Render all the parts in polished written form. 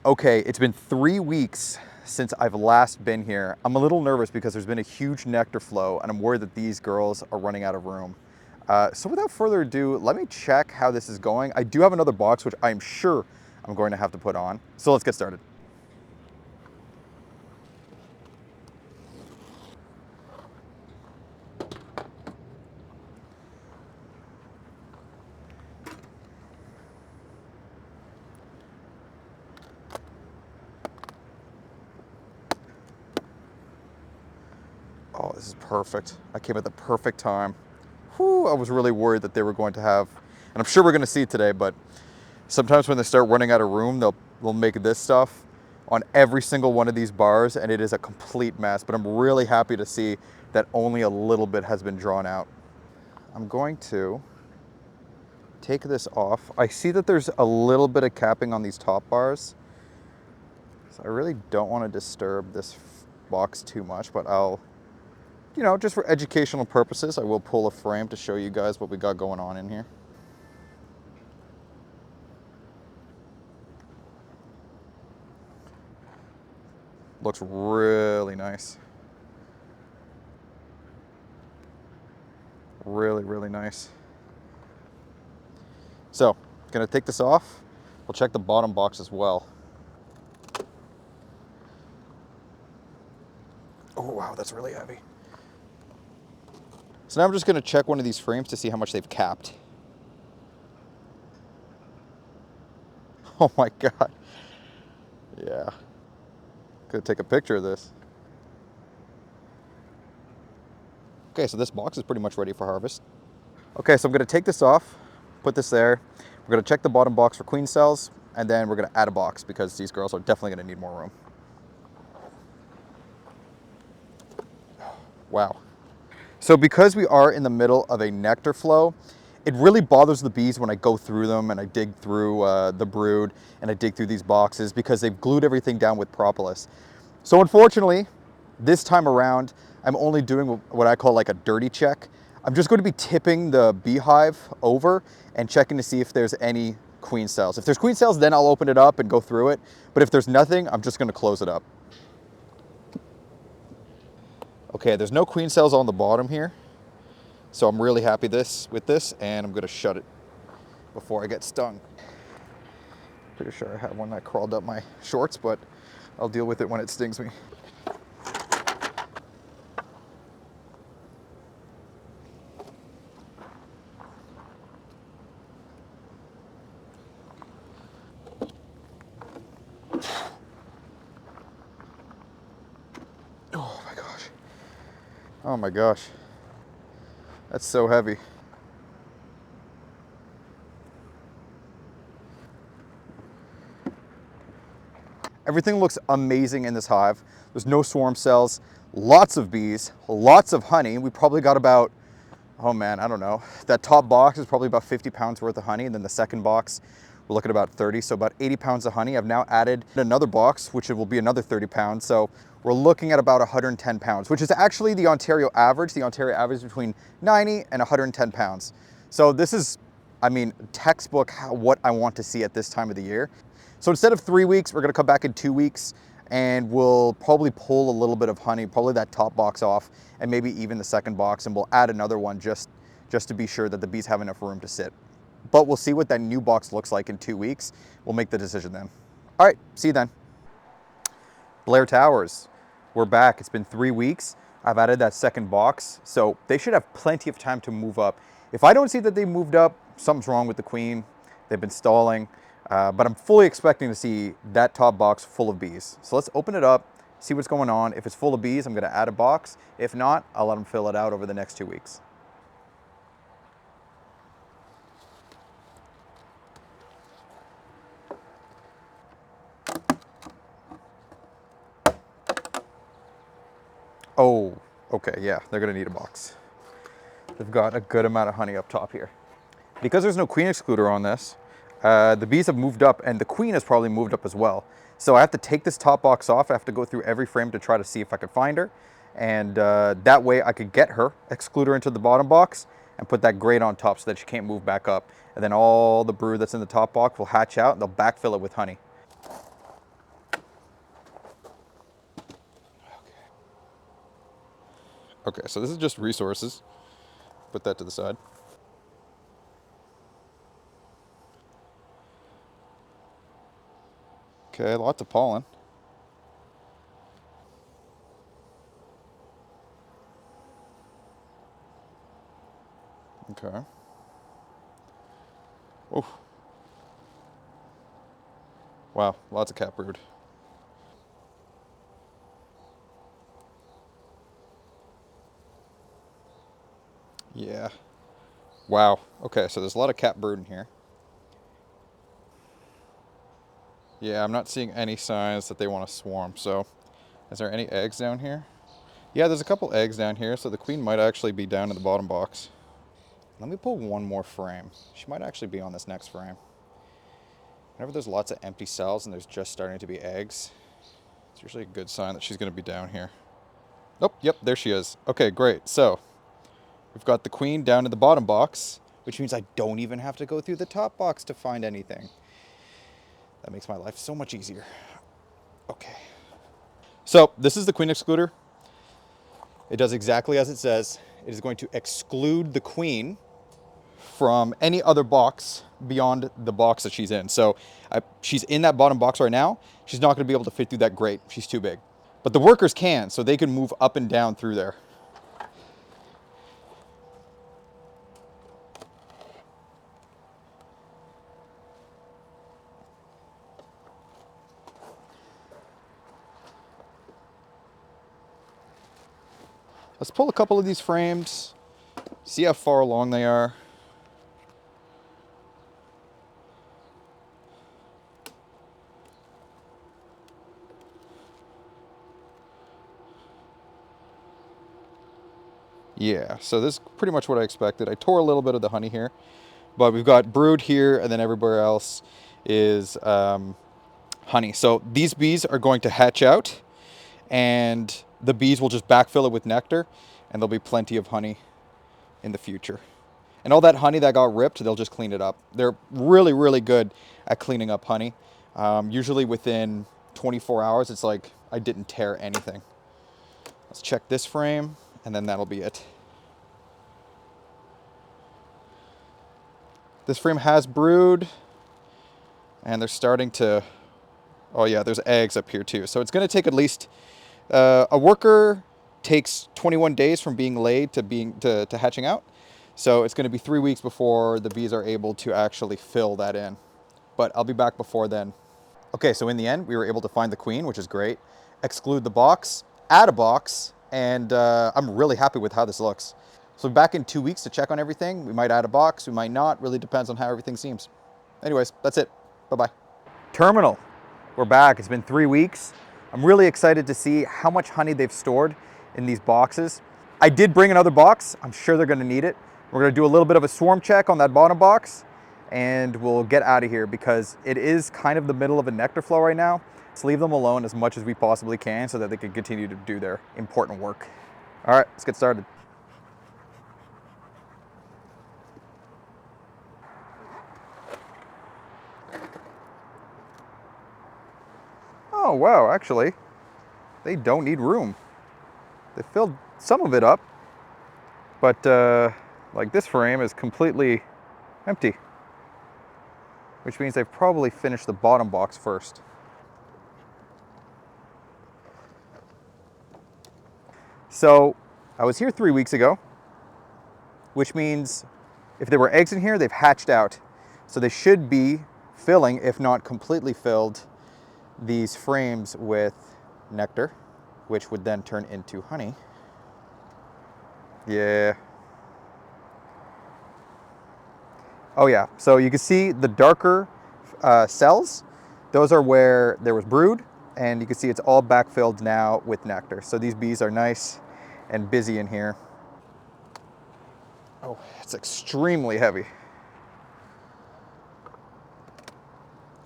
Okay, it's been 3 weeks since I've last been here. I'm a little nervous because there's been a huge nectar flow and I'm worried that these girls are running out of room. So without further ado, let me check how this is going. I do have another box, which I'm sure I'm going to have to put on. So let's get started. Oh, this is perfect. I came at the perfect time. Whew, I was really worried that they were going to have, and I'm sure we're going to see it today, but sometimes when they start running out of room, they'll make this stuff on every single one of these bars, and it is a complete mess. But I'm really happy to see that only a little bit has been drawn out. I'm going to take this off. I see that there's a little bit of capping on these top bars, so I really don't want to disturb this box too much, but I'll, just for educational purposes, I will pull a frame to show you guys what we got going on in here. Looks really nice. Really, really nice. So, gonna take this off. We'll check the bottom box as well. Oh wow, that's really heavy. So now I'm just gonna check one of these frames to see how much they've capped. Oh my God. Yeah. Could take a picture of this. Okay, so this box is pretty much ready for harvest. Okay, so I'm gonna take this off, put this there. We're gonna check the bottom box for queen cells, and then we're gonna add a box because these girls are definitely gonna need more room. Wow. So because we are in the middle of a nectar flow, it really bothers the bees when I go through them and I dig through the brood and I dig through these boxes because they've glued everything down with propolis. So unfortunately, this time around, I'm only doing what I call like a dirty check. I'm just going to be tipping the beehive over and checking to see if there's any queen cells. If there's queen cells, then I'll open it up and go through it. But if there's nothing, I'm just going to close it up. Okay, there's no queen cells on the bottom here. So I'm really happy with this, and I'm going to shut it before I get stung. Pretty sure I have one that crawled up my shorts, but I'll deal with it when it stings me. Oh my gosh. Oh my gosh. That's so heavy. Everything looks amazing in this hive. There's no swarm cells, lots of bees, lots of honey. We probably got about, oh man, I don't know. That top box is probably about 50 pounds worth of honey. And then the second box, we're looking at about 30. So about 80 pounds of honey. I've now added another box, which will be another 30 pounds. So we're looking at about 110 pounds, which is actually the Ontario average. The Ontario average is between 90 and 110 pounds. So this is, I mean, textbook what I want to see at this time of the year. So instead of 3 weeks, we're gonna come back in 2 weeks and we'll probably pull a little bit of honey, probably that top box off and maybe even the second box, and we'll add another one just to be sure that the bees have enough room to sit. But we'll see what that new box looks like in 2 weeks. We'll make the decision then. All right, see you then. Blair Towers, we're back. It's been 3 weeks. I've added that second box, so they should have plenty of time to move up. If I don't see that they moved up, something's wrong with the queen. They've been stalling. But I'm fully expecting to see that top box full of bees. So let's open it up, see what's going on. If it's full of bees, I'm going to add a box. If not, I'll let them fill it out over the next 2 weeks. Oh, okay, yeah, they're going to need a box. They've got a good amount of honey up top here. Because there's no queen excluder on this, the bees have moved up and the queen has probably moved up as well. So I have to take this top box off. I have to go through every frame to try to see if I could find her. And that way I could get her, exclude her into the bottom box and put that grate on top so that she can't move back up. And then all the brood that's in the top box will hatch out and they'll backfill it with honey. Okay, so this is just resources. Put that to the side. Okay, lots of pollen. Okay. Oh, wow, lots of cat brood. Yeah. Wow. Okay, so there's a lot of cat brood in here. Yeah, I'm not seeing any signs that they want to swarm. So, is there any eggs down here? Yeah, there's a couple eggs down here, so the queen might actually be down in the bottom box. Let me pull one more frame. She might actually be on this next frame. Whenever there's lots of empty cells and there's just starting to be eggs, it's usually a good sign that she's going to be down here. Nope, yep, there she is. Okay, great. So, we've got the queen down in the bottom box, which means I don't even have to go through the top box to find anything. That makes my life so much easier. Okay. So, this is the queen excluder. It does exactly as it says. It is going to exclude the queen from any other box beyond the box that she's in. So she's in that bottom box right now. She's not going to be able to fit through that grate. She's too big. But the workers can, so they can move up and down through there. Let's pull a couple of these frames, see how far along they are. Yeah, so this is pretty much what I expected. I tore a little bit of the honey here, but we've got brood here, and then everywhere else is honey. So these bees are going to hatch out, and the bees will just backfill it with nectar, and there'll be plenty of honey in the future. And all that honey that got ripped, they'll just clean it up. They're really, really good at cleaning up honey. Usually within 24 hours, it's like I didn't tear anything. Let's check this frame, and then that'll be it. This frame has brood, and they're starting to, oh yeah, there's eggs up here too. So it's going to take at least, a worker takes 21 days from being laid to hatching out. So it's going to be 3 weeks before the bees are able to actually fill that in. But I'll be back before then. Okay, so in the end, we were able to find the queen, which is great. Exclude the box, add a box, and I'm really happy with how this looks. So back in 2 weeks to check on everything. We might add a box, we might not. Really depends on how everything seems. Anyways, that's it. Bye-bye. Terminal. We're back. It's been 3 weeks. I'm really excited to see how much honey they've stored in these boxes. I did bring another box. I'm sure they're going to need it. We're going to do a little bit of a swarm check on that bottom box, and we'll get out of here because it is kind of the middle of a nectar flow right now. Let's leave them alone as much as we possibly can so that they can continue to do their important work. All right, let's get started. Oh, wow, actually, they don't need room. They filled some of it up, but like this frame is completely empty, which means they've probably finished the bottom box first. So I was here 3 weeks ago, which means if there were eggs in here, they've hatched out. So they should be filling, if not completely filled, these frames with nectar, which would then turn into honey. Yeah. Oh yeah, so you can see the darker cells. Those are where there was brood, and you can see it's all backfilled now with nectar. So these bees are nice and busy in here. Oh, it's extremely heavy.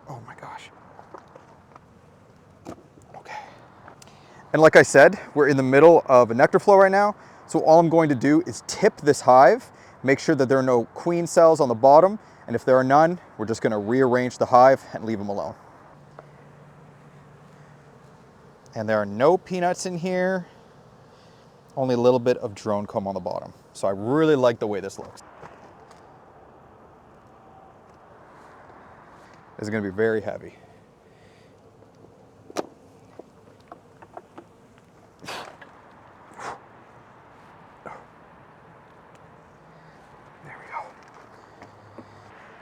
Oh my gosh. Okay. And like I said, we're in the middle of a nectar flow right now. So all I'm going to do is tip this hive, make sure that there are no queen cells on the bottom. And if there are none, we're just going to rearrange the hive and leave them alone. And there are no peanuts in here. Only a little bit of drone comb on the bottom. So I really like the way this looks. This is going to be very heavy. There we go.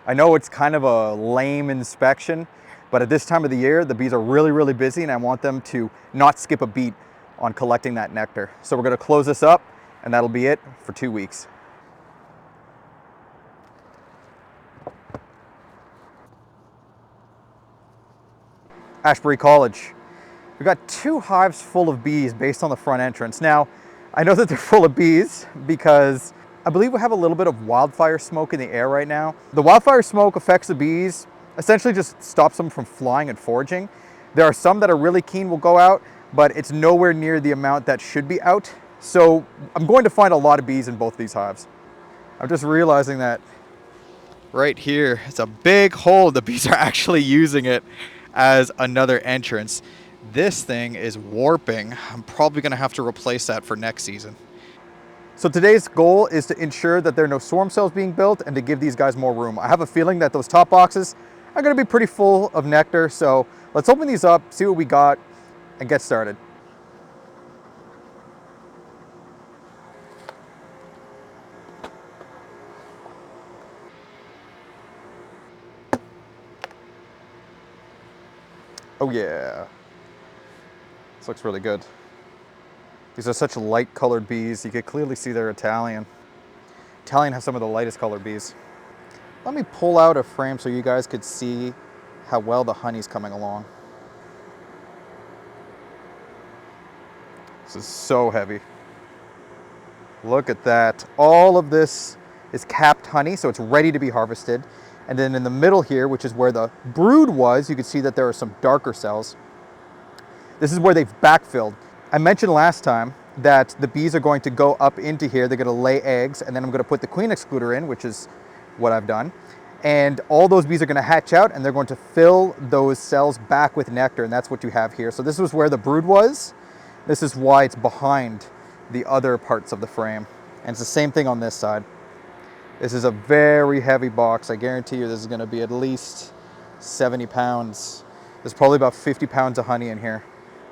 I know it's kind of a lame inspection, but at this time of the year, the bees are really, really busy, and I want them to not skip a beat on collecting that nectar. So we're going to close this up, and that'll be it for 2 weeks. Ashbury College. We've got 2 hives full of bees based on the front entrance. Now, I know that they're full of bees because I believe we have a little bit of wildfire smoke in the air right now. The wildfire smoke affects the bees, essentially just stops them from flying and foraging. There are some that are really keen will go out, but it's nowhere near the amount that should be out. So I'm going to find a lot of bees in both these hives. I'm just realizing that right here, it's a big hole. The bees are actually using it as another entrance. This thing is warping. I'm probably gonna have to replace that for next season. So today's goal is to ensure that there are no swarm cells being built and to give these guys more room. I have a feeling that those top boxes are gonna be pretty full of nectar. So let's open these up, see what we got, and get started. Oh yeah, this looks really good. These are such light colored bees. You can clearly see they're Italian. Italian has some of the lightest colored bees. Let me pull out a frame so you guys could see how well the honey's coming along. This is so heavy. Look at that. All of this is capped honey, so it's ready to be harvested. And then in the middle here, which is where the brood was, you can see that there are some darker cells. This is where they've backfilled. I mentioned last time that the bees are going to go up into here. They're going to lay eggs, and then I'm going to put the queen excluder in, which is what I've done. And all those bees are going to hatch out, and they're going to fill those cells back with nectar, and that's what you have here. So this was where the brood was. This is why it's behind the other parts of the frame. And it's the same thing on this side. This is a very heavy box. I guarantee you this is going to be at least 70 pounds. There's probably about 50 pounds of honey in here.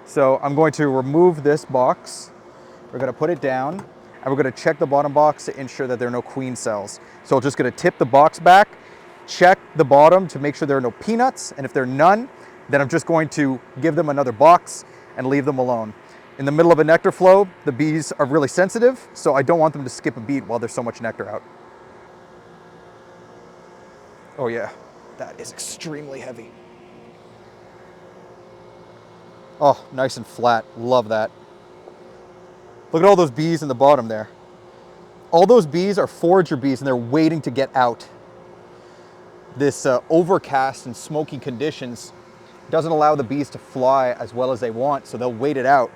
So I'm going to remove this box. We're going to put it down, and we're going to check the bottom box to ensure that there are no queen cells. So I'm just going to tip the box back, check the bottom to make sure there are no peanuts, and if there are none, then I'm just going to give them another box and leave them alone. In the middle of a nectar flow, the bees are really sensitive, so I don't want them to skip a beat while there's so much nectar out. Oh yeah, that is extremely heavy. Oh, nice and flat. Love that. Look at all those bees in the bottom there. All those bees are forager bees, and they're waiting to get out. This overcast and smoky conditions doesn't allow the bees to fly as well as they want, so they'll wait it out.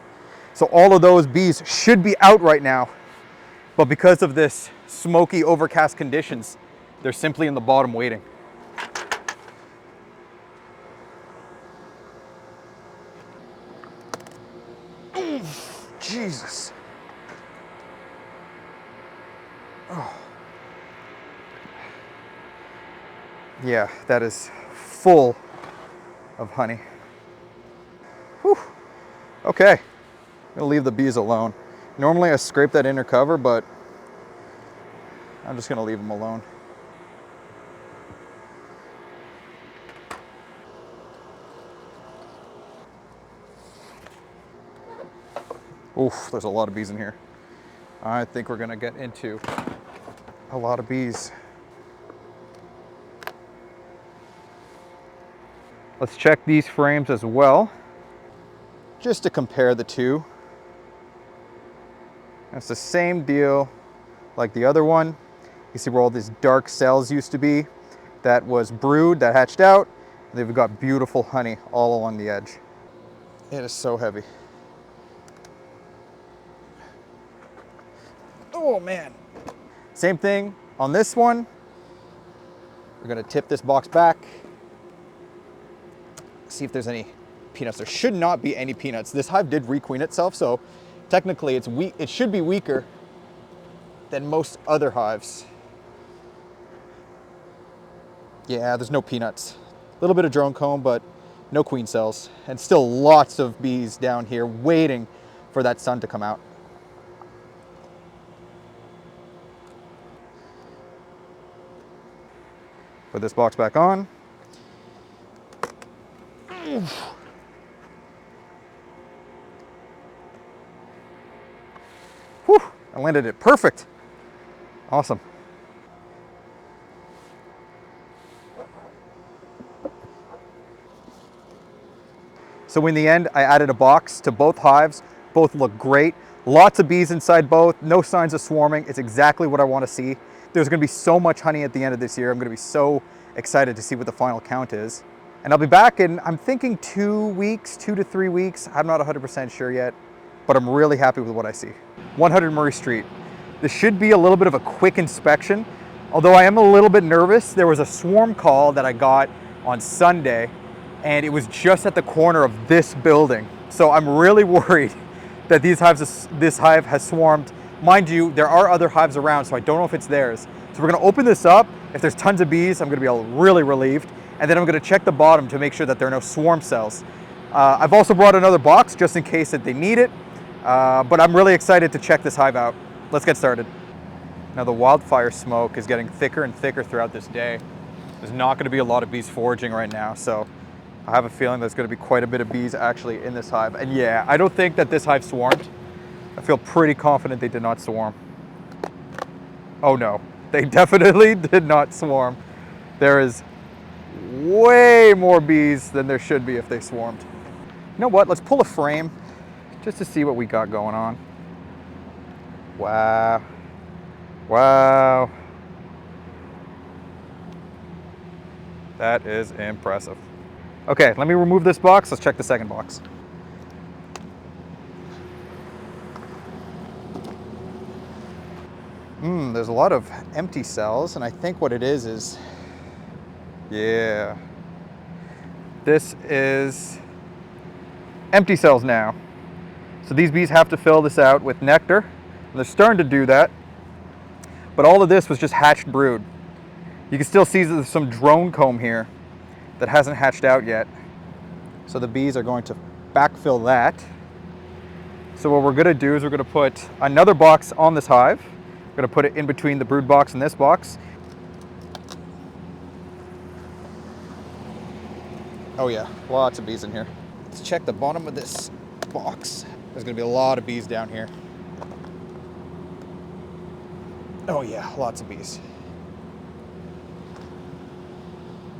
So all of those bees should be out right now, but because of this smoky overcast conditions, they're simply in the bottom waiting. Jesus. Oh. Yeah, that is full of honey. Whew. Okay, I'm gonna leave the bees alone. Normally I scrape that inner cover, but I'm just gonna leave them alone. Oof, there's a lot of bees in here. I think we're gonna get into a lot of bees. Let's check these frames as well, just to compare the two. It's the same deal like the other one. You see where all these dark cells used to be? That was brood that hatched out. They've got beautiful honey all along the edge. It is so heavy. Oh man. Same thing on this one. We're gonna tip this box back. See if there's any peanuts. There should not be any peanuts. This hive did requeen itself, so Technically, it's weak. It should be weaker than most other hives. Yeah, there's no peanuts. A little bit of drone comb, but no queen cells. And still lots of bees down here waiting for that sun to come out. Put this box back on. Whew, I landed it perfect. Awesome. So in the end, I added a box to both hives. Both look great. Lots of bees inside both, no signs of swarming. It's exactly what I want to see. There's going to be so much honey at the end of this year. I'm going to be so excited to see what the final count is. And I'll be back in, I'm thinking 2 weeks, 2 to 3 weeks. I'm not 100% sure yet, but I'm really happy with what I see. 100 Murray Street. This should be a little bit of a quick inspection, although I am a little bit nervous. There was a swarm call that I got on Sunday, and it was just at the corner of this building. So I'm really worried that this hive has swarmed. Mind you, there are other hives around, so I don't know if it's theirs. So we're gonna open this up. If there's tons of bees, I'm gonna be really relieved. And then I'm gonna check the bottom to make sure that there are no swarm cells. I've also brought another box just in case that they need it. But I'm really excited to check this hive out. Let's get started. Now the wildfire smoke is getting thicker and thicker throughout this day. There's not gonna be a lot of bees foraging right now, so I have a feeling there's gonna be quite a bit of bees actually in this hive. And yeah, I don't think that this hive swarmed. I feel pretty confident they did not swarm. Oh no, they definitely did not swarm. There is way more bees than there should be if they swarmed. You know what, let's pull a frame just to see what we got going on. Wow. Wow. That is impressive. Okay, let me remove this box. Let's check the second box. There's a lot of empty cells, and I think what it is, yeah. This is empty cells now. So these bees have to fill this out with nectar, and they're starting to do that. But all of this was just hatched brood. You can still see there's some drone comb here that hasn't hatched out yet. So the bees are going to backfill that. So what we're gonna do is we're gonna put another box on this hive. We're gonna put it in between the brood box and this box. Oh yeah, lots of bees in here. Let's check the bottom of this box. There's gonna be a lot of bees down here. Oh yeah, lots of bees.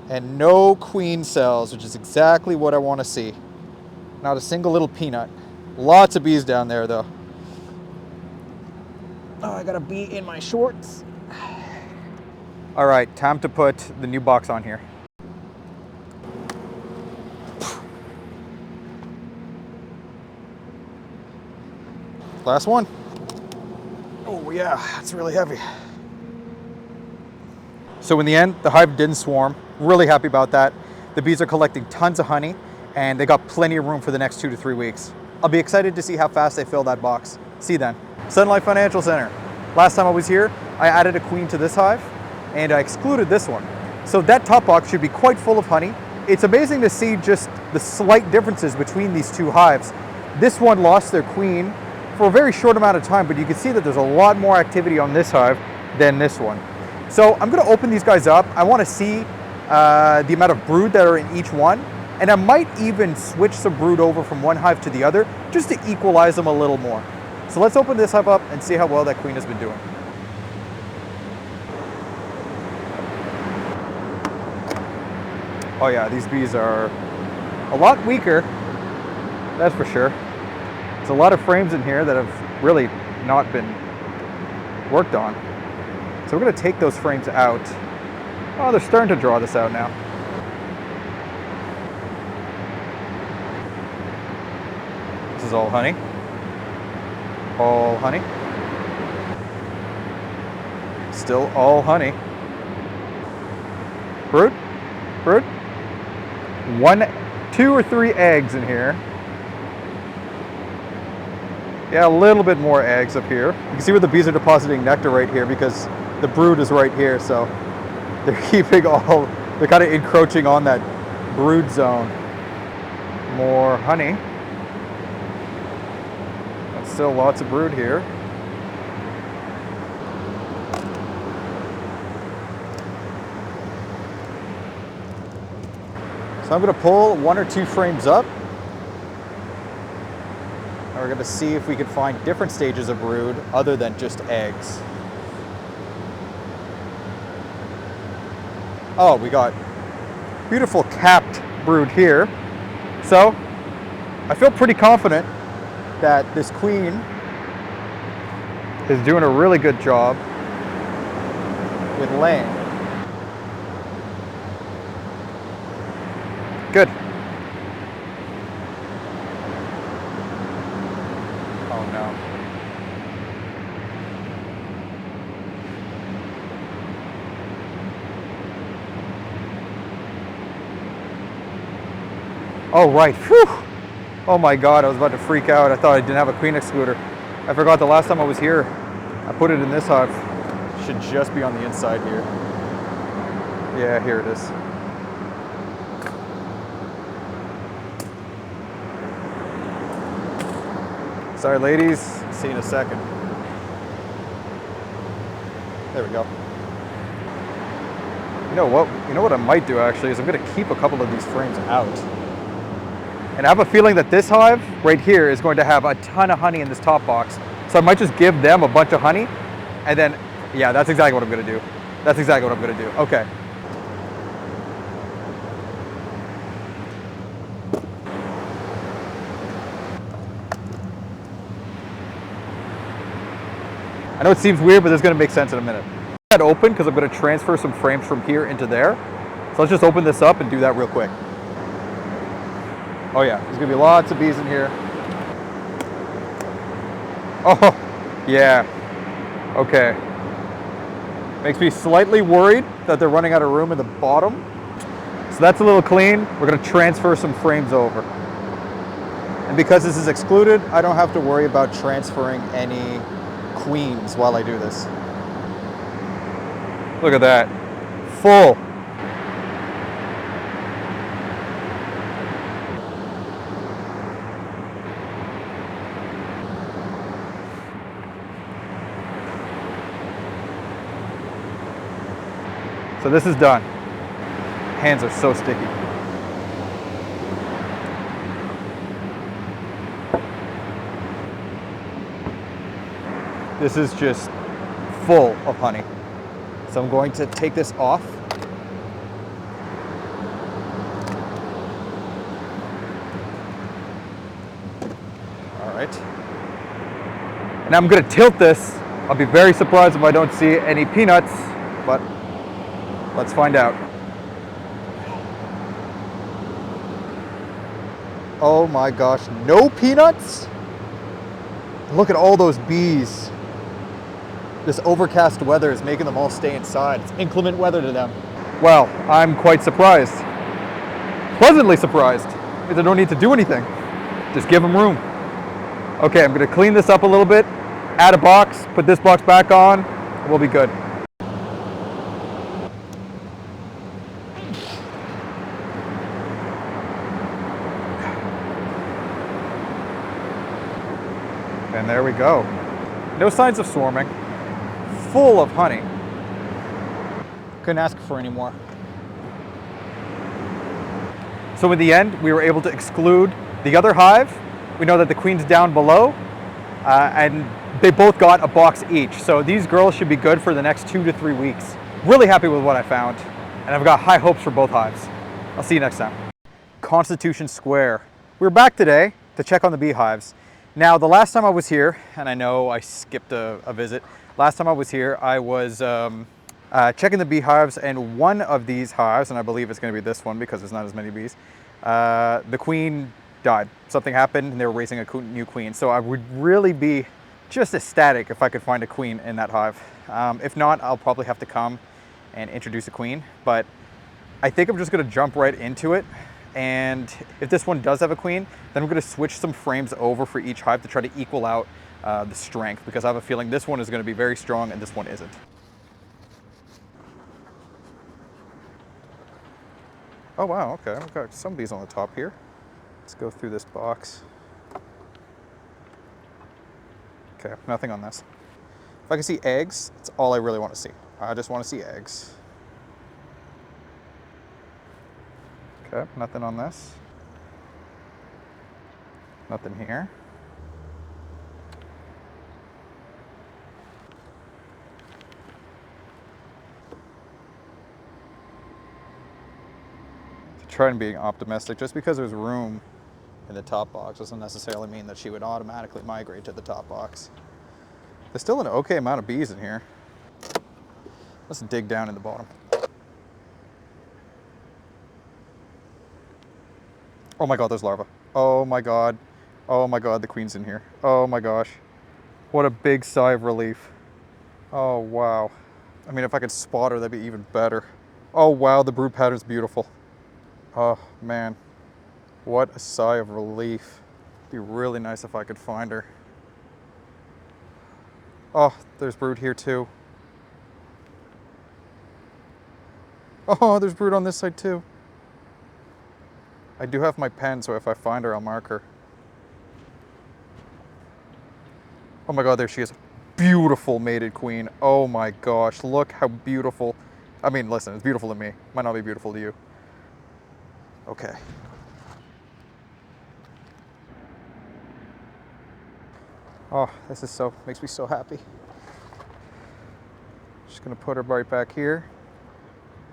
And no queen cells, which is exactly what I want to see. Not a single little peanut. Lots of bees down there though. Oh, I got a bee in my shorts. All right, time to put the new box on here. Last one. Oh yeah, it's really heavy. So in the end, the hive didn't swarm. Really happy about that. The bees are collecting tons of honey, and they got plenty of room for the next 2 to 3 weeks. I'll be excited to see how fast they fill that box. See you then. Sunlight Financial Center. Last time I was here, I added a queen to this hive, and I excluded this one. So that top box should be quite full of honey. It's amazing to see just the slight differences between these two hives. This one lost their queen for a very short amount of time, but you can see that there's a lot more activity on this hive than this one. So I'm gonna open these guys up. I wanna see the amount of brood that are in each one, and I might even switch some brood over from one hive to the other just to equalize them a little more. So let's open this hive up and see how well that queen has been doing. Oh yeah, these bees are a lot weaker, that's for sure. There's a lot of frames in here that have really not been worked on. So we're gonna take those frames out. Oh, they're starting to draw this out now. This is all honey. All honey. Still all honey. Brood, brood. 1, 2 or 3 eggs in here. Yeah, a little bit more eggs up here. You can see where the bees are depositing nectar right here because the brood is right here. So they're they're kind of encroaching on that brood zone. More honey. But still lots of brood here. So I'm going to pull 1 or 2 frames up. And we're going to see if we can find different stages of brood other than just eggs. Oh, we got beautiful capped brood here. So I feel pretty confident that this queen is doing a really good job with laying. Good. Oh no. Oh, right. Whew. Oh my God, I was about to freak out. I thought I didn't have a queen excluder. I forgot the last time I was here, I put it in this hive. Should just be on the inside here. Yeah, here it is. Sorry, ladies. See you in a second. There we go. You know what I might do actually is I'm going to keep a couple of these frames out. And I have a feeling that this hive right here is going to have a ton of honey in this top box. So I might just give them a bunch of honey and then, yeah, that's exactly what I'm going to do. That's exactly what I'm going to do. Okay. I know it seems weird, but this is going to make sense in a minute. That open because I'm going to transfer some frames from here into there. So let's just open this up and do that real quick. Oh yeah, there's going to be lots of bees in here. Oh, yeah. Okay. Makes me slightly worried that they're running out of room in the bottom. So that's a little clean. We're going to transfer some frames over. And because this is excluded, I don't have to worry about transferring any queens while I do this. Look at that. Full. So this is done. Hands are so sticky. This is just full of honey. So I'm going to take this off. All right. And I'm going to tilt this. I'll be very surprised if I don't see any peanuts, but let's find out. Oh my gosh, no peanuts? Look at all those bees. This overcast weather is making them all stay inside. It's inclement weather to them. Well, I'm quite surprised. Pleasantly surprised. Because I don't need to do anything. Just give them room. Okay, I'm gonna clean this up a little bit, add a box, put this box back on, and we'll be good. And there we go. No signs of swarming. Full of honey. Couldn't ask for any more. So in the end, we were able to exclude the other hive. We know that the queen's down below, and they both got a box each. So these girls should be good for the next 2 to 3 weeks. Really happy with what I found, and I've got high hopes for both hives. I'll see you next time. Constitution Square. We're back today to check on the beehives. Now, the last time I was here, and I know I skipped a visit, last time I was here, I was checking the beehives, and one of these hives, and I believe it's going to be this one because there's not as many bees, the queen died. Something happened, and they were raising a new queen. So I would really be just ecstatic if I could find a queen in that hive. If not, I'll probably have to come and introduce a queen, but I think I'm just going to jump right into it And if this one does have a queen, then we're gonna switch some frames over for each hive to try to equal out the strength, because I have a feeling this one is gonna be very strong and this one isn't. Oh wow, okay, we've got some bees on the top here. Let's go through this box. Okay, nothing on this. If I can see eggs, that's all I really want to see. I just want to see eggs. Okay, nothing on this. Nothing here. To try and be optimistic, just because there's room in the top box doesn't necessarily mean that she would automatically migrate to the top box. There's still an okay amount of bees in here. Let's dig down in the bottom. Oh my god, there's larvae. Oh my god. Oh my god, the queen's in here. Oh my gosh. What a big sigh of relief. Oh wow. I mean, if I could spot her, that'd be even better. Oh wow, the brood pattern's beautiful. Oh man. What a sigh of relief. It'd be really nice if I could find her. Oh, there's brood here too. Oh, there's brood on this side too. I do have my pen, so if I find her, I'll mark her. Oh my god, there she is. Beautiful mated queen. Oh my gosh, look how beautiful. I mean, listen, it's beautiful to me. Might not be beautiful to you. Okay. Oh, this is makes me so happy. Just gonna put her right back here.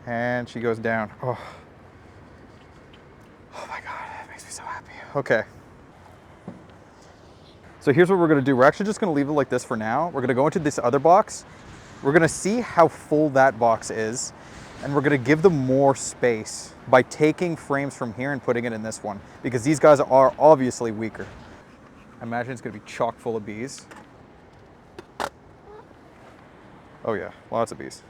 And she goes down. Oh. Oh my god, it makes me so happy. Okay. So here's what we're gonna do. We're actually just gonna leave it like this for now. We're gonna go into this other box. We're gonna see how full that box is, and we're gonna give them more space by taking frames from here and putting it in this one, because these guys are obviously weaker. I imagine it's gonna be chock full of bees. Oh yeah, lots of bees.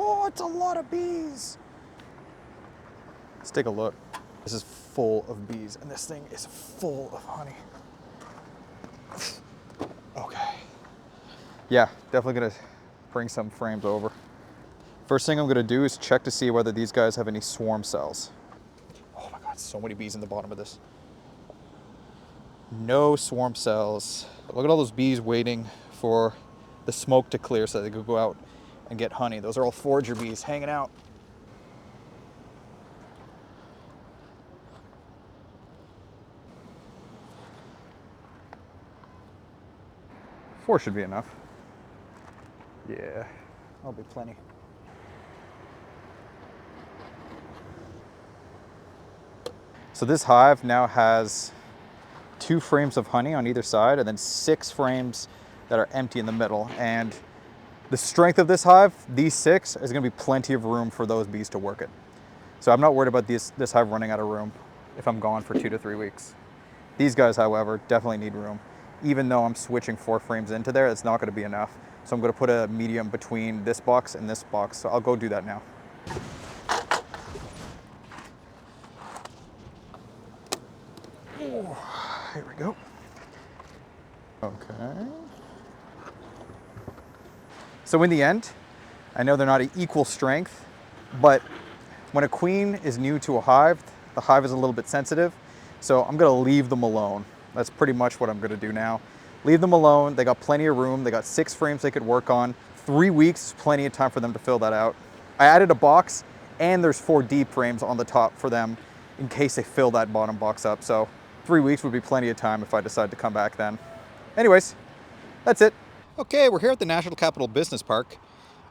Oh, it's a lot of bees. Let's take a look. This is full of bees, and this thing is full of honey. Okay. Yeah, definitely gonna bring some frames over. First thing I'm gonna do is check to see whether these guys have any swarm cells. Oh my god, so many bees in the bottom of this. No swarm cells. Look at all those bees waiting for the smoke to clear so they could go out and get honey. Those are all forager bees hanging out. Four should be enough. Yeah, that'll be plenty. So this hive now has 2 frames of honey on either side, and then 6 frames that are empty in the middle. And the strength of this hive, these 6, is gonna be plenty of room for those bees to work it. So I'm not worried about this hive running out of room if I'm gone for 2 to 3 weeks. These guys, however, definitely need room. Even though I'm switching 4 frames into there, it's not gonna be enough. So I'm gonna put a medium between this box and this box. So I'll go do that now. Here we go. Okay. So in the end, I know they're not an equal strength, but when a queen is new to a hive, the hive is a little bit sensitive. So I'm gonna leave them alone. That's pretty much what I'm gonna do now. Leave them alone. They got plenty of room. They got 6 frames they could work on. 3 weeks is plenty of time for them to fill that out. I added a box, and there's 4 deep frames on the top for them in case they fill that bottom box up. So 3 weeks would be plenty of time if I decide to come back then. Anyways, that's it. Okay, we're here at the National Capital Business Park.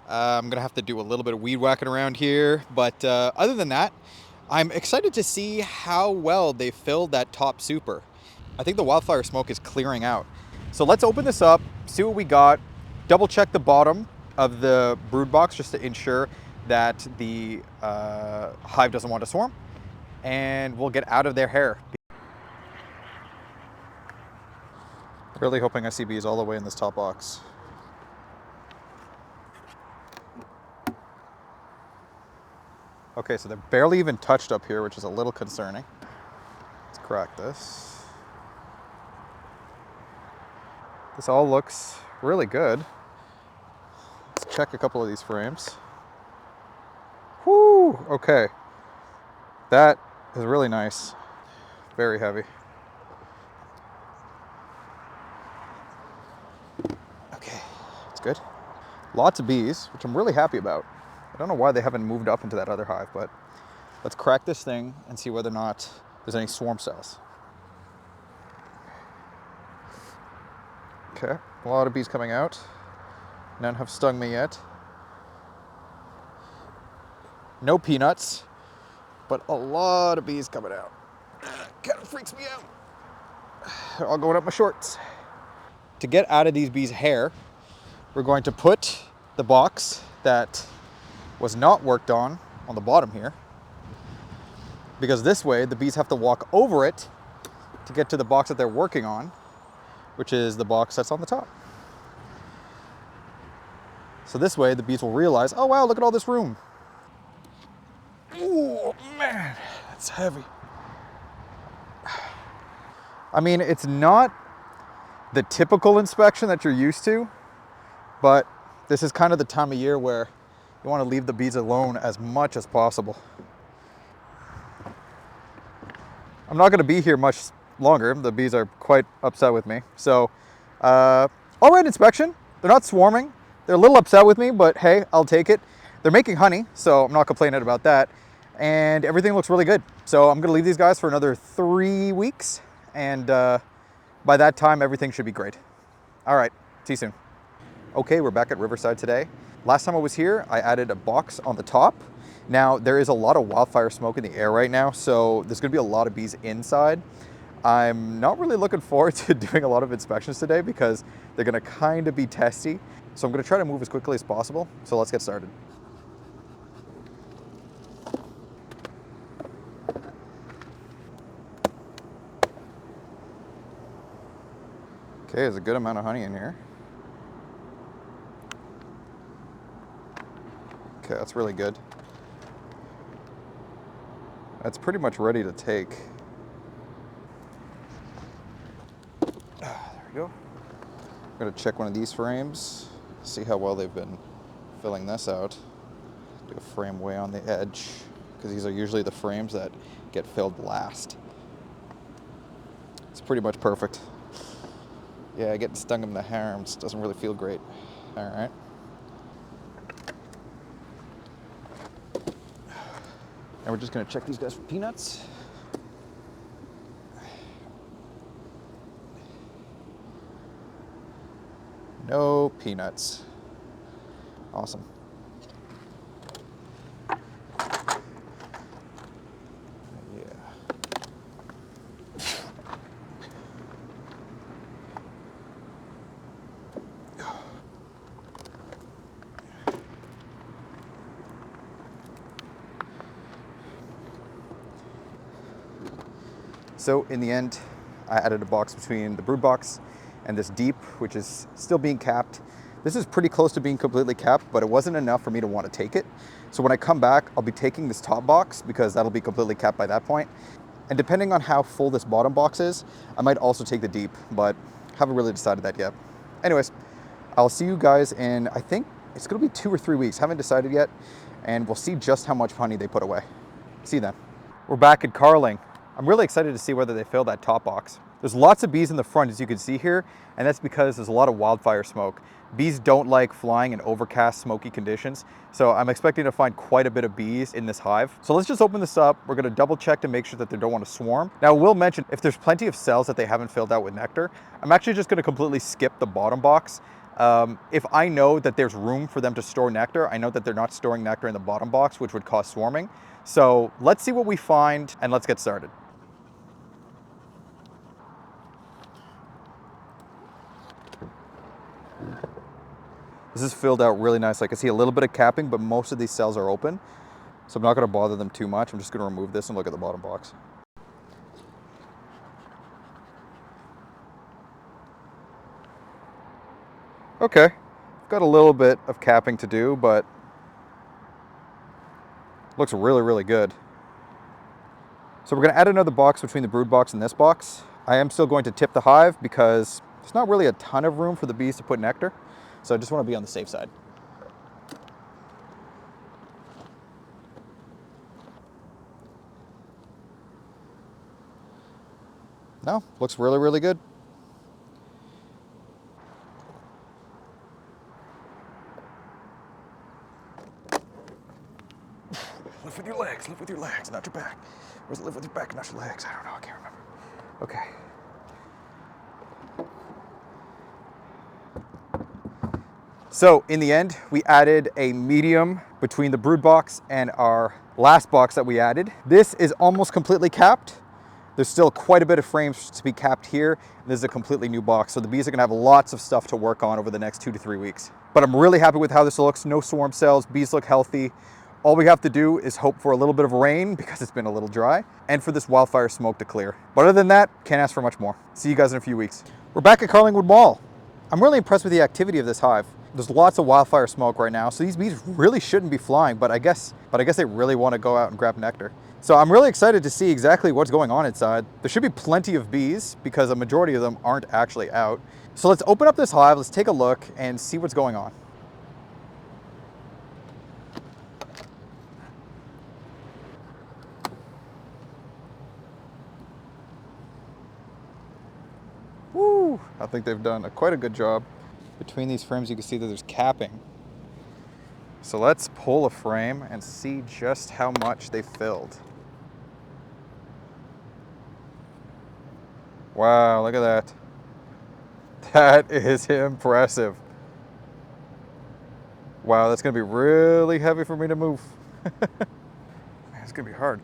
I'm gonna have to do a little bit of weed whacking around here, but other than that, I'm excited to see how well they filled that top super. I think the wildfire smoke is clearing out. So let's open this up, see what we got, double check the bottom of the brood box just to ensure that the hive doesn't want to swarm, and we'll get out of their hair. Really hoping I see bees all the way in this top box. Okay, so they're barely even touched up here, which is a little concerning. Let's crack this. This all looks really good. Let's check a couple of these frames. Whoo, okay. That is really nice. Very heavy. Okay, it's good. Lots of bees, which I'm really happy about. I don't know why they haven't moved up into that other hive, but let's crack this thing and see whether or not there's any swarm cells. Okay, a lot of bees coming out. None have stung me yet. No peanuts, but a lot of bees coming out. Kind of freaks me out. They're all going up my shorts. To get out of these bees' hair, we're going to put the box that was not worked on the bottom here, because this way the bees have to walk over it to get to the box that they're working on, which is the box that's on the top. So this way the bees will realize, oh wow, look at all this room. Oh man, that's heavy. I mean, it's not the typical inspection that you're used to, but this is kind of the time of year where you want to leave the bees alone as much as possible. I'm not going to be here much longer. The bees are quite upset with me. So, all right inspection. They're not swarming. They're a little upset with me, but hey, I'll take it. They're making honey, so I'm not complaining about that. And everything looks really good. So I'm going to leave these guys for another 3 weeks. And by that time, everything should be great. All right, see you soon. Okay, we're back at Riverside today. Last time I was here, I added a box on the top. Now, there is a lot of wildfire smoke in the air right now, so there's gonna be a lot of bees inside. I'm not really looking forward to doing a lot of inspections today because they're gonna kind of be testy. So I'm gonna try to move as quickly as possible. So let's get started. Okay, there's a good amount of honey in here. Okay, that's really good. That's pretty much ready to take. There we go. I'm gonna check one of these frames, see how well they've been filling this out. Do a frame way on the edge, because these are usually the frames that get filled last. It's pretty much perfect. Yeah, getting stung in the arms doesn't really feel great. All right. And we're just gonna check these guys for peanuts. No peanuts. Awesome. Yeah. So in the end, I added a box between the brood box and this deep, which is still being capped. This is pretty close to being completely capped, but it wasn't enough for me to want to take it. So when I come back, I'll be taking this top box because that'll be completely capped by that point. And depending on how full this bottom box is, I might also take the deep, but haven't really decided that yet. Anyways, I'll see you guys in, I think it's gonna be 2 or 3 weeks. Haven't decided yet. And we'll see just how much honey they put away. See you then. We're back at Carling. I'm really excited to see whether they fill that top box. There's lots of bees in the front, as you can see here, and that's because there's a lot of wildfire smoke. Bees don't like flying in overcast, smoky conditions, so I'm expecting to find quite a bit of bees in this hive. So let's just open this up. We're gonna double check to make sure that they don't want to swarm. Now, I will mention, if there's plenty of cells that they haven't filled out with nectar, I'm actually just gonna completely skip the bottom box. If I know that there's room for them to store nectar, I know that they're not storing nectar in the bottom box, which would cause swarming. So let's see what we find, and let's get started. This is filled out really nice. I can see a little bit of capping, but most of these cells are open. So I'm not gonna bother them too much. I'm just gonna remove this and look at the bottom box. Okay, got a little bit of capping to do, but Looks really, really good. So we're going to add another box between the brood box and this box. I am still going to tip the hive because there's not really a ton of room for the bees to put nectar. So I just want to be on the safe side. No, looks really, really good. Lift with your legs, not your back. Or is it lift with your back, not your legs? I don't know, I can't remember. Okay. So in the end, we added a medium between the brood box and our last box that we added. This is almost completely capped. There's still quite a bit of frames to be capped here. This is a completely new box, so the bees are gonna have lots of stuff to work on over the next 2 to 3 weeks. But I'm really happy with how this looks. No swarm cells, bees look healthy. All we have to do is hope for a little bit of rain because it's been a little dry, and for this wildfire smoke to clear. But other than that, can't ask for much more. See you guys in a few weeks. We're back at Carlingwood Mall. I'm really impressed with the activity of this hive. There's lots of wildfire smoke right now, so these bees really shouldn't be flying, but I guess they really want to go out and grab nectar. So I'm really excited to see exactly what's going on inside. There should be plenty of bees because a majority of them aren't actually out. So let's open up this hive, let's take a look and see what's going on. Woo! I think they've done quite a good job. Between these frames, you can see that there's capping. So let's pull a frame and see just how much they filled. Wow, look at that. That is impressive. Wow, that's gonna be really heavy for me to move. Man, it's gonna be hard.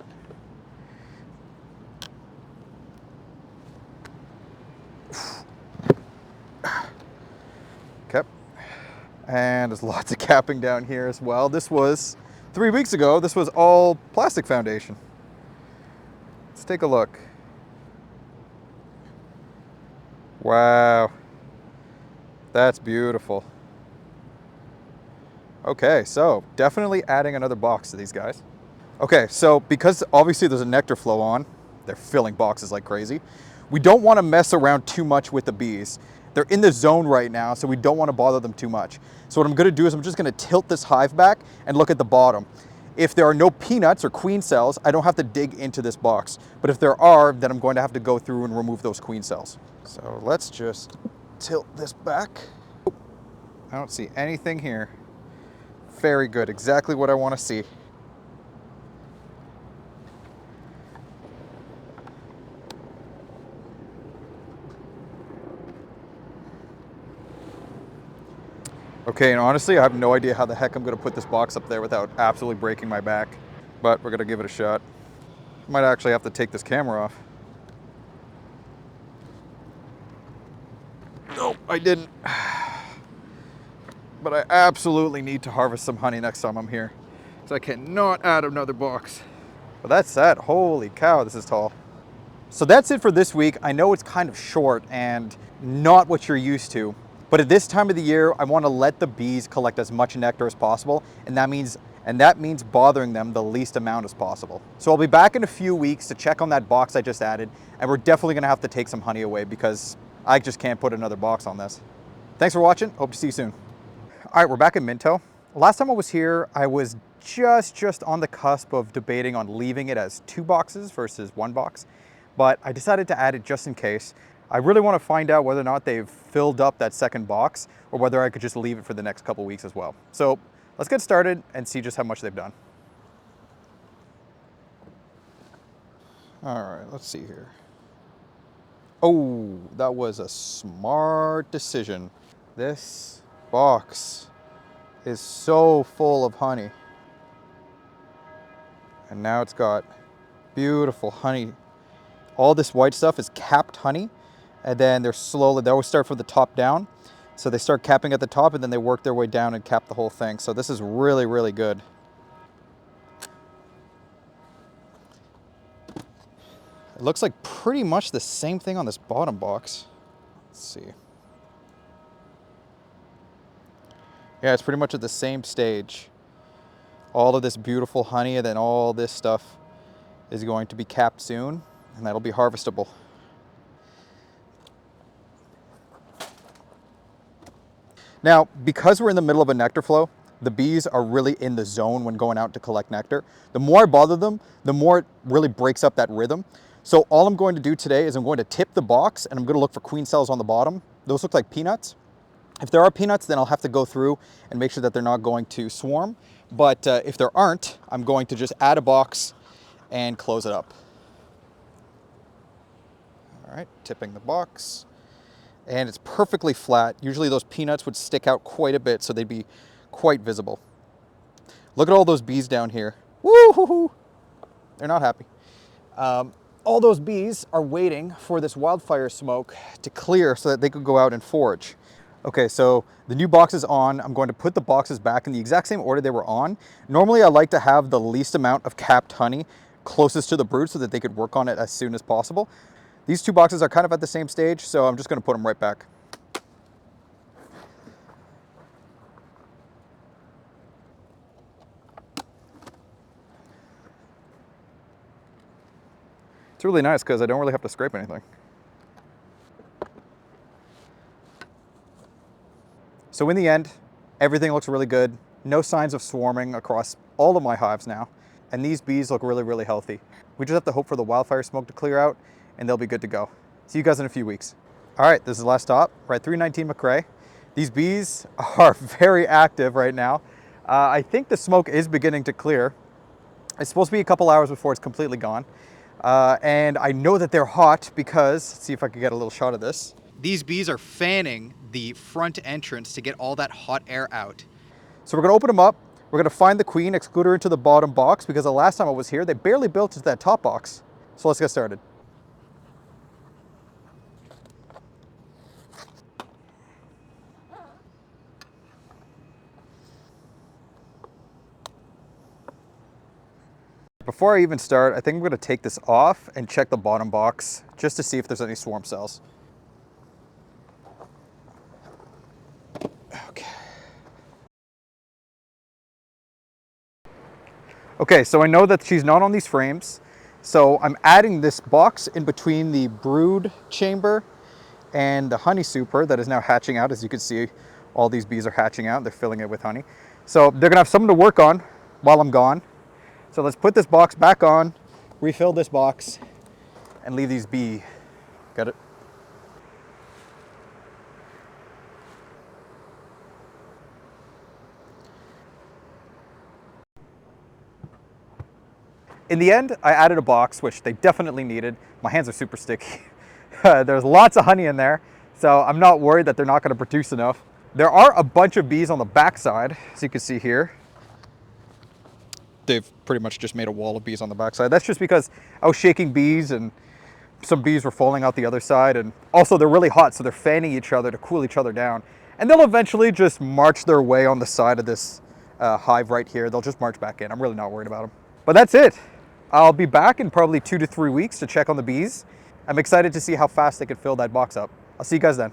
Okay. And there's lots of capping down here as well. This was 3 weeks ago. This was all plastic foundation. Let's take a look. Wow. That's beautiful. Okay, so definitely adding another box to these guys. Okay, so because obviously there's a nectar flow on, they're filling boxes like crazy. We don't want to mess around too much with the bees. They're in the zone right now, so we don't want to bother them too much. So what I'm going to do is I'm just going to tilt this hive back and look at the bottom. If there are no peanuts or queen cells, I don't have to dig into this box. But if there are, then I'm going to have to go through and remove those queen cells. So let's just tilt this back. I don't see anything here. Very good, exactly what I want to see. Okay, and honestly, I have no idea how the heck I'm going to put this box up there without absolutely breaking my back. But we're going to give it a shot. Might actually have to take this camera off. Nope, I didn't. But I absolutely need to harvest some honey next time I'm here. So I cannot add another box. But that's that. Holy cow, this is tall. So that's it for this week. I know it's kind of short and not what you're used to. But at this time of the year, I want to let the bees collect as much nectar as possible, and that means bothering them the least amount as possible. So I'll be back in a few weeks to check on that box I just added, and we're definitely going to have to take some honey away because I just can't put another box on this. Thanks for watching. Hope to see you soon. All right, we're back in Minto. Last time I was here, I was just on the cusp of debating on leaving it as 2 boxes versus 1 box, but I decided to add it just in case. I really want to find out whether or not they've filled up that second box or whether I could just leave it for the next couple weeks as well. So let's get started and see just how much they've done. All right, let's see here. Oh, that was a smart decision. This box is so full of honey. And now it's got beautiful honey. All this white stuff is capped honey. And then they always start from the top down. So they start capping at the top and then they work their way down and cap the whole thing. So this is really, really good. It looks like pretty much the same thing on this bottom box. Let's see. Yeah, it's pretty much at the same stage. all of this beautiful honey, and then all this stuff is going to be capped soon, and that'll be harvestable. Now, because we're in the middle of a nectar flow, the bees are really in the zone when going out to collect nectar. The more I bother them, the more it really breaks up that rhythm. So all I'm going to do today is I'm going to tip the box, and I'm going to look for queen cells on the bottom. Those look like peanuts. If there are peanuts, then I'll have to go through and make sure that they're not going to swarm. But if there aren't, I'm going to just add a box and close it up. All right, tipping the box. And it's perfectly flat. Usually those peanuts would stick out quite a bit, so they'd be quite visible. Look at all those bees down here. Woo-hoo-hoo! They're not happy. All those bees are waiting for this wildfire smoke to clear so that they could go out and forage. Okay, so the new box is on. I'm going to put the boxes back in the exact same order they were on. Normally I like to have the least amount of capped honey closest to the brood so that they could work on it as soon as possible. These two boxes are kind of at the same stage, so I'm just going to put them right back. It's really nice because I don't really have to scrape anything. So in the end, everything looks really good. No signs of swarming across all of my hives now. And these bees look really, really healthy. We just have to hope for the wildfire smoke to clear out, and they'll be good to go. See you guys in a few weeks. All right, this is the last stop. We're at 319 McRae. These bees are very active right now. I think the smoke is beginning to clear. It's supposed to be a couple hours before it's completely gone. And I know that they're hot because, let's see if I can get a little shot of this. These bees are fanning the front entrance to get all that hot air out. So we're gonna open them up. We're gonna find the queen, exclude her into the bottom box, because the last time I was here, they barely built into that top box. So let's get started. Before I even start, I think I'm gonna take this off and check the bottom box just to see if there's any swarm cells. Okay, so I know that she's not on these frames. So I'm adding this box in between the brood chamber and the honey super that is now hatching out. As you can see, all these bees are hatching out. They're filling it with honey. So they're gonna have something to work on while I'm gone. So let's put this box back on, refill this box, and leave these bee. Got it? In the end, I added a box, which they definitely needed. My hands are super sticky. There's lots of honey in there, so I'm not worried that they're not gonna produce enough. There are a bunch of bees on the backside, as you can see here. They've pretty much just made a wall of bees on the backside. That's just because I was shaking bees and some bees were falling out the other side. And also they're really hot, so they're fanning each other to cool each other down. And they'll eventually just march their way on the side of this hive right here. They'll just march back in. I'm really not worried about them. But that's it. I'll be back in probably 2 to 3 weeks to check on the bees. I'm excited to see how fast they could fill that box up. I'll see you guys then.